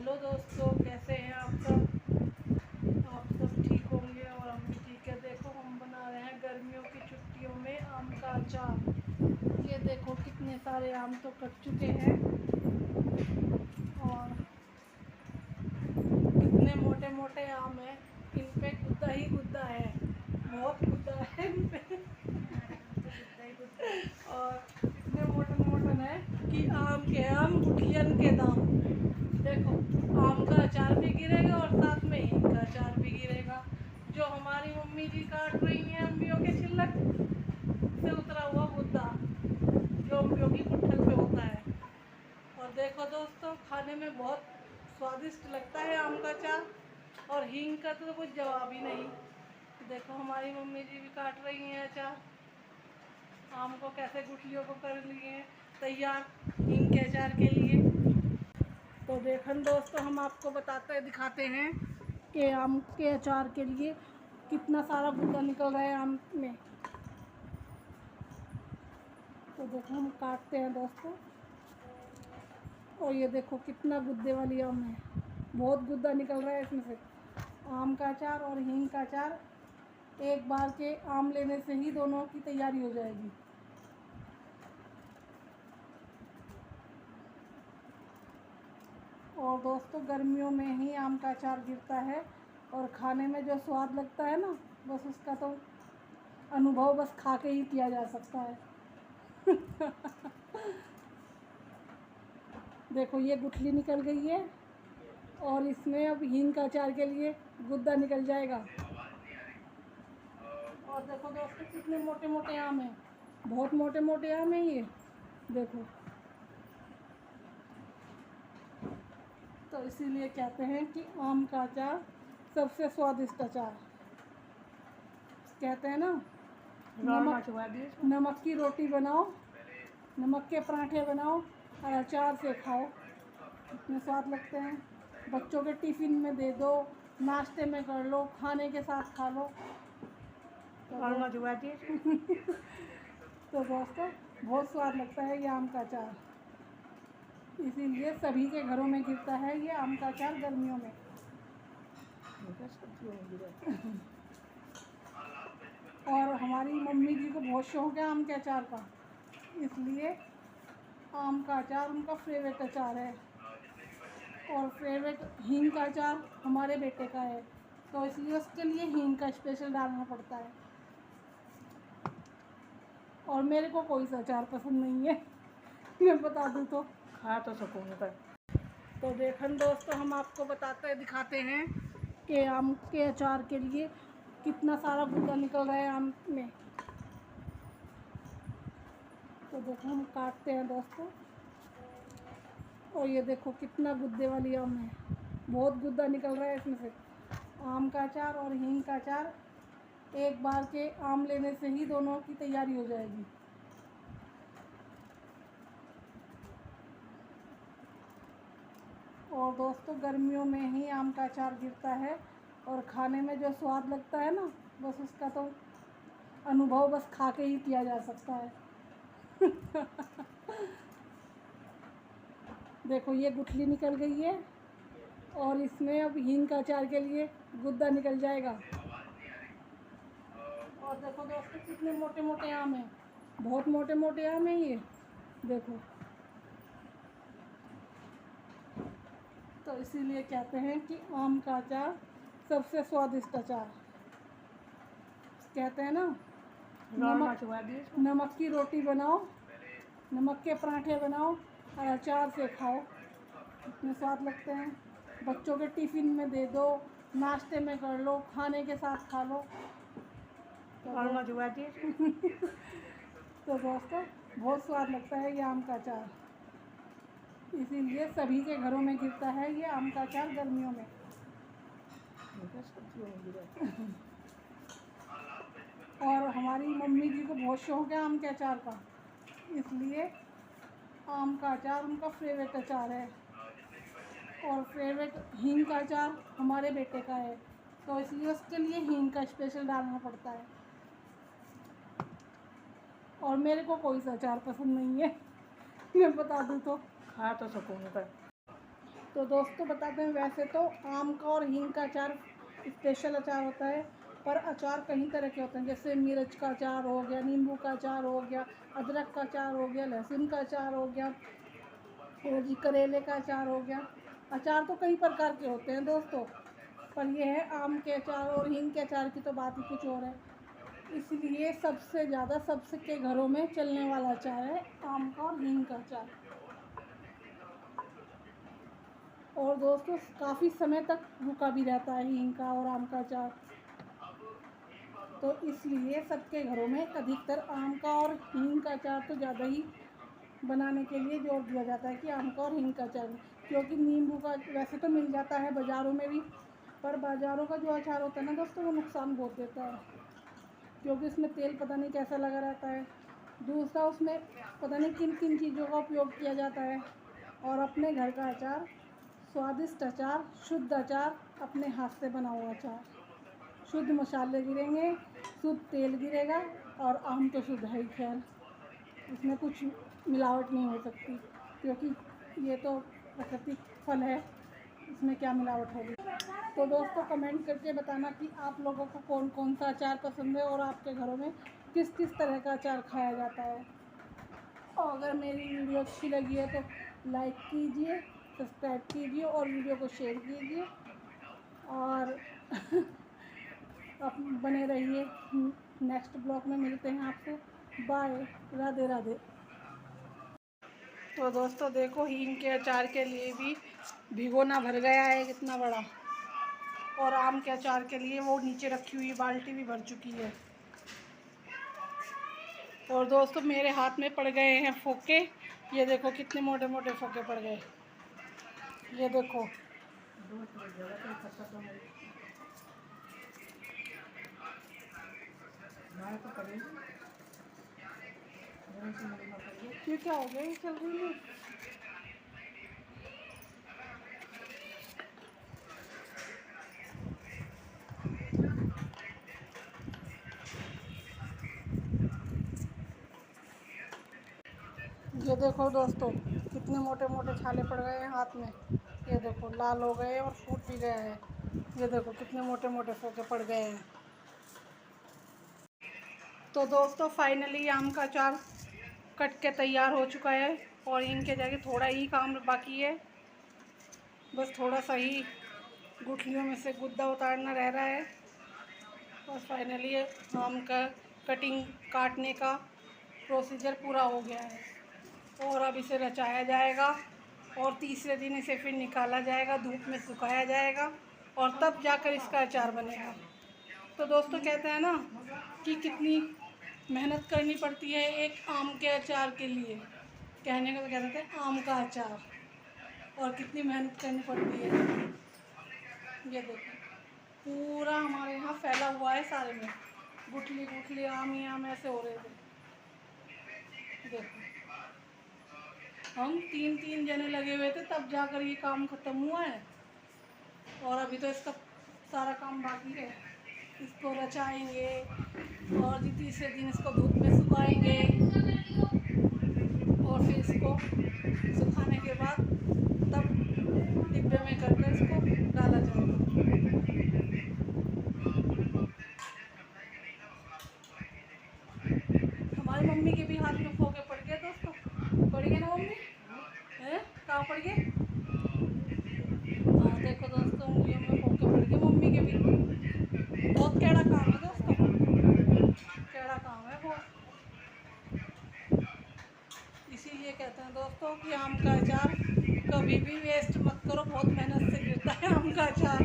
Hello दोस्तों, कैसे हैं आप सब। आप सब ठीक होंगे और हम भी ठीक है। देखो, हम बना रहे हैं गर्मियों की छुट्टियों में आम का अचार। ये देखो कितने सारे आम तो कट चुके हैं और कितने मोटे मोटे आम हैं। इन पे गुद्दा ही गुद्दा है, बहुत गुद्दा है इन पे। और इतने मोटन मोटन है कि आम के आम गुठलियन के दाम। देखो, आम का अचार भी गिरेगा और साथ में हींग का अचार भी गिरेगा। जो हमारी मम्मी जी काट रही हैं अम्बियों के छिलक से उतरा हुआ गुद्दा, जो अम्बियों की गुठल पे होता है। और देखो दोस्तों, खाने में बहुत स्वादिष्ट लगता है आम का अचार, और हींग का तो कुछ जवाब ही नहीं। देखो, हमारी मम्मी जी भी काट रही हैं अचार। आम को कैसे गुठलियों को कर लिए हैं तैयार हींग के अचार के लिए। तो देखन दोस्तों, हम आपको दिखाते हैं कि आम के अचार के लिए कितना सारा गुद्दा निकल रहा है आम में। तो देखो, हम काटते हैं दोस्तों, और ये देखो कितना गुद्दे वाली आम है। बहुत गुद्दा निकल रहा है इसमें से। आम का अचार और हींग का अचार एक बार के आम लेने से ही दोनों की तैयारी हो जाएगी। और दोस्तों, गर्मियों में ही आम का अचार गिरता है और खाने में जो स्वाद लगता है ना, बस उसका तो अनुभव बस खा के ही किया जा सकता है। देखो, ये गुठली निकल गई है और इसमें अब हींग का अचार के लिए गुद्दा निकल जाएगा। और देखो दोस्तों, कितने मोटे मोटे आम हैं, बहुत मोटे मोटे आम हैं ये। देखो, तो इसीलिए कहते हैं कि आम का अचार सबसे स्वादिष्ट अचार। कहते हैं ना, नमक की रोटी बनाओ, नमक के पराठे बनाओ और अचार से खाओ, इतने स्वाद लगते हैं। बच्चों के टिफ़िन में दे दो, नाश्ते में कर लो, खाने के साथ खा लो। तो दोस्तों, बहुत स्वाद लगता है ये आम का अचार। इसीलिए सभी के घरों में गिरता है ये आम का अचार गर्मियों में। और हमारी मम्मी जी को बहुत शौक है आम के अचार का, इसलिए आम का अचार उनका फेवरेट अचार है। और फेवरेट हींग का अचार हमारे बेटे का है, तो इसलिए उसके लिए हींग का स्पेशल डालना पड़ता है। और मेरे को कोई सा अचार पसंद नहीं है, मैं बता दूँ तो खा तो सकूँगा। तो देखन दोस्तों, हम आपको दिखाते हैं कि आम के अचार के लिए कितना सारा गुद्दा निकल रहा है आम में। तो देखो, हम काटते हैं दोस्तों, और ये देखो कितना गुद्दे वाली आम है। बहुत गुद्दा निकल रहा है इसमें से। आम का अचार और हींग का अचार एक बार के आम लेने से ही दोनों की तैयारी हो जाएगी। और दोस्तों, गर्मियों में ही आम का अचार गिरता है और खाने में जो स्वाद लगता है ना, बस उसका तो अनुभव बस खा के ही किया जा सकता है। देखो, ये गुठली निकल गई है और इसमें अब हींग का अचार के लिए गुद्दा निकल जाएगा। और देखो दोस्तों, कितने मोटे मोटे आम हैं, बहुत मोटे मोटे आम हैं ये। देखो, तो इसीलिए कहते हैं कि आम का अचार सबसे स्वादिष्ट अचार। कहते हैं ना, नमक की रोटी बनाओ, नमक के पराठे बनाओ और अचार से खाओ, इतने स्वाद लगते हैं। बच्चों के टिफ़िन में दे दो, नाश्ते में कर लो, खाने के साथ खा लो। तो दोस्तों, बहुत स्वाद लगता है ये आम का अचार। इसीलिए सभी के घरों में गिरता है ये आम का अचार गर्मियों में। और हमारी मम्मी जी को बहुत शौक है आम के अचार का, इसलिए आम का अचार उनका फेवरेट अचार है। और फेवरेट हींग का अचार हमारे बेटे का है, तो इसलिए उसके लिए हींग का स्पेशल डालना पड़ता है। और मेरे को कोई सा अचार पसंद नहीं है, मैं बता दूँ तो खा तो सकूँगा। तो दोस्तों बताते हैं, वैसे तो आम का और हींग का अचार स्पेशल अचार होता है, पर अचार कई तरह के होते हैं, जैसे मिर्च का अचार हो गया, नींबू का अचार हो गया, अदरक का अचार हो गया, लहसुन का अचार हो गया, और जी करेले का अचार हो गया। अचार तो कई प्रकार के होते हैं दोस्तों, पर यह है आम के अचार और हींग के अचार की तो बात ही कुछ और है। इसलिए सबसे ज़्यादा सबके घरों में चलने वाला अचार है आम का और हींग का अचार। और दोस्तों काफ़ी समय तक रुका भी रहता है हींग का और आम का अचार, तो इसलिए सबके घरों में अधिकतर आम का और हींग का अचार तो ज़्यादा ही बनाने के लिए जोर दिया जाता है कि आम का और हींग का अचार, क्योंकि नींबू का वैसे तो मिल जाता है बाज़ारों में भी, पर बाज़ारों का जो अचार होता है ना दोस्तों, वो नुकसान बहुत देता है, क्योंकि उसमें तेल पता नहीं कैसा लगा रहता है, दूसरा उसमें पता नहीं किन किन चीज़ों का उपयोग किया जाता है। और अपने घर का अचार स्वादिष्ट अचार, शुद्ध अचार, अपने हाथ से बना हुआ अचार, शुद्ध मसाले गिरेंगे, शुद्ध तेल गिरेगा, और आम तो शुद्ध है ही, खैर इसमें कुछ मिलावट नहीं हो सकती, क्योंकि ये तो प्राकृतिक फल है, इसमें क्या मिलावट होगी। तो दोस्तों कमेंट करके बताना कि आप लोगों को कौन कौन सा अचार पसंद है और आपके घरों में किस किस तरह का अचार खाया जाता है। और अगर मेरी वीडियो अच्छी लगी है तो लाइक कीजिए, सब्सक्राइब कीजिए और वीडियो को शेयर कीजिए, और आप बने रहिए। नेक्स्ट ब्लॉग में मिलते हैं आपसे। बाय, राधे राधे। तो दोस्तों देखो, हींग के अचार के लिए भी भिगोना भर गया है कितना बड़ा, और आम के अचार के लिए वो नीचे रखी हुई बाल्टी भी भर चुकी है। और दोस्तों मेरे हाथ में पड़ गए हैं फोके, ये देखो कितने मोटे मोटे फोके पड़ गए, ये देखो। ये क्या हो गया, ये चल रही है। ये देखो दोस्तों कितने मोटे मोटे छाले पड़ गए हैं हाथ में, ये देखो लाल हो गए और फूट भी गया है, ये देखो कितने मोटे मोटे फोके पड़ गए हैं। तो दोस्तों फाइनली आम का अचार कट के तैयार हो चुका है, और इनके जगह थोड़ा ही काम बाकी है, बस थोड़ा सा ही गुठलियों में से गुद्दा उतारना रह रहा है, और फाइनली आम का कटिंग काटने का प्रोसीजर पूरा हो गया है। और अब इसे रचाया जाएगा, और तीसरे दिन इसे फिर निकाला जाएगा, धूप में सुखाया जाएगा, और तब जाकर इसका अचार बनेगा। तो दोस्तों कहते हैं ना कि कितनी मेहनत करनी पड़ती है एक आम के अचार के लिए, कहने को तो कहते हैं आम का अचार, और कितनी मेहनत करनी पड़ती है। ये देखो पूरा हमारे यहाँ फैला हुआ है सारे में, गुठली गुठली आम ही आम ऐसे हो रहे थे। देखो हम तीन तीन जने लगे हुए थे तब जाकर ये काम ख़त्म हुआ है, और अभी तो इसका सारा काम बाकी है। इसको रचाएंगे, और तीसरे दिन इसको धूप में सुखाएंगे, और फिर इसको सुखाने के बाद तब डिब्बे में करके इसको डाला जाएगा। हमारी मम्मी के भी हाथ में फोके पड़ गए दोस्तों, पड़ गए ना मम्मी, हैं कहाँ पड़ गए? हाँ देखो दोस्तों उंगलियों में फोके पड़ गए मम्मी के भी। बहुत कैड़ा काम है दोस्तों, कैड़ा काम है बहुत। इसीलिए कहते हैं दोस्तों कि आम का अचार कभी भी वेस्ट मत करो, बहुत मेहनत से गिरता है आम का अचार।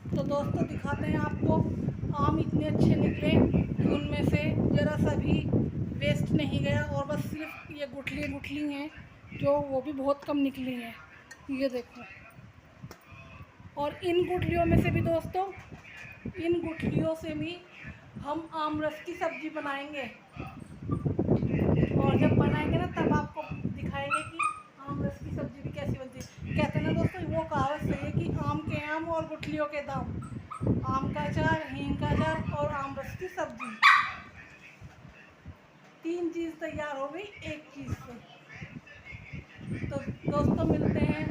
तो दोस्तों दिखाते हैं आपको, आम इतने अच्छे निकले कि उनमें से ज़रा सा भी वेस्ट नहीं गया, और बस सिर्फ ये गुठली गुठली हैं जो वो भी बहुत कम निकली हैं, ये देखो। और इन गुठलियों में से भी दोस्तों, इन गुठलियों से भी हम आम रस की सब्ज़ी बनाएंगे, और जब बनाएंगे ना तब आपको दिखाएंगे कि आम रस की सब्ज़ी भी कैसी बनती है। कहते हैं ना दोस्तों वो कहावत सही है कि आम के आम और गुठलियों के दाम। आम का अचार, हींग का अचार और आम रस की सब्ज़ी, तीन चीज़ तैयार हो गई एक चीज़ से। तो दोस्तों मिलते हैं